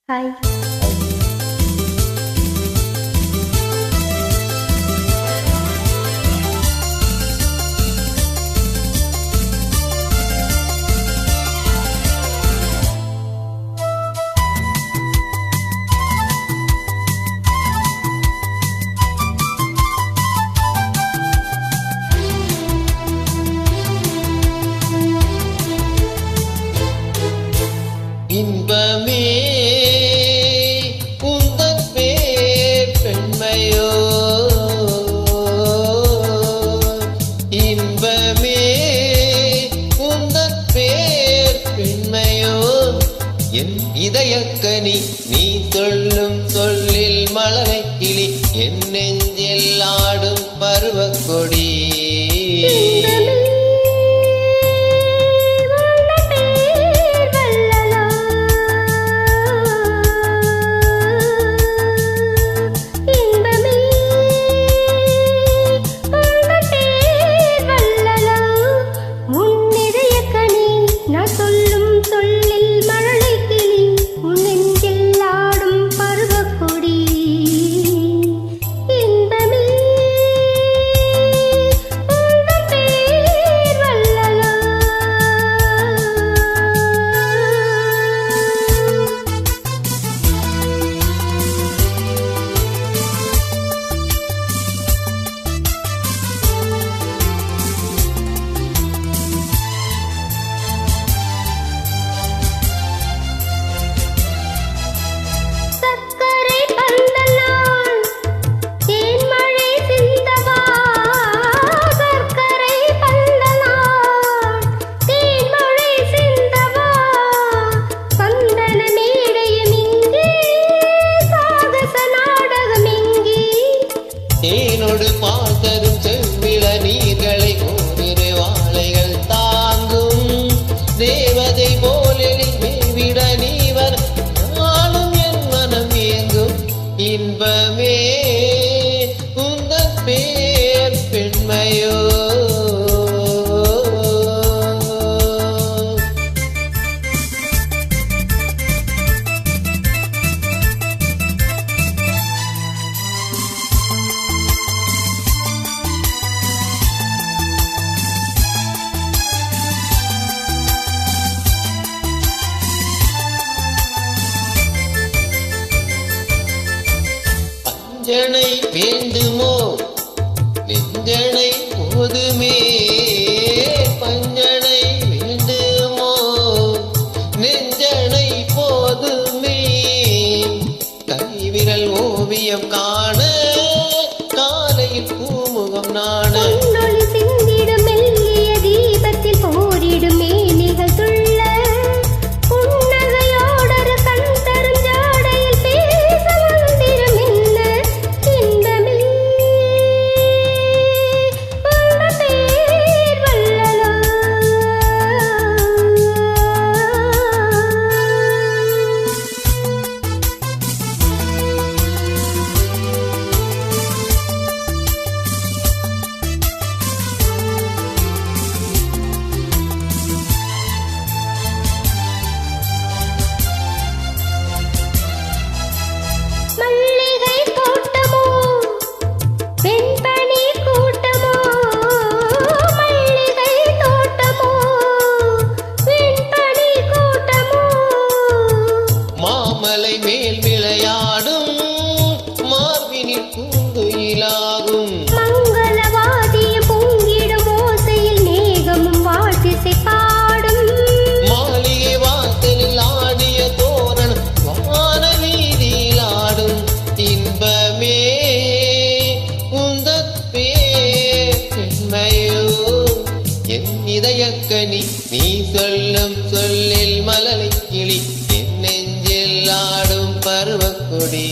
Hi. இன்பமே உந்தன் பேர் பெண்மையோ, இன்பமே உந்தன் பேர் பெண்மையோ, என் இதயக்கனி நீ சொல்லும் சொல்லில் மலரை கிளி, என் நெஞ்சில் ஆடும் பருவக்கொடி. தேனோடு பாசரும் செவ்விள நீர்களை ஓரிரு வாழைகள் தாங்கும் தேவதை போலெழில் மேவிட நீவர் நாளும் என் மனம் ஏங்கும். இன்பமே உந்தன் பேர் பெண்மையோ, நெஞ்சனை வேண்டுமோ நெஞ்சனை போதுமே, பஞ்சனை வேண்டுமோ நெஞ்சனை போதுமே, கைவிரல் ஓவியம் காண காலையில் பூமுகம் நாண, மேல் விளையாடும் மார்பினில் பூங்குயிலாகும், மங்களவாதிய பொங்கிடும் ஓசையில் மேகமும் வாழ்த்திசை பாடும், மாளிகை வாசலில் ஆடிய தோரணம் வான வீதியில் ஆடும். இன்பமே உந்தன் பேர் பெண்மையோ, என் இதயக்கனி நீ சொல்லும் சொல்லில் மலரை கிளி, என் நெஞ்சில் ஆடும் பருவக்கொடி.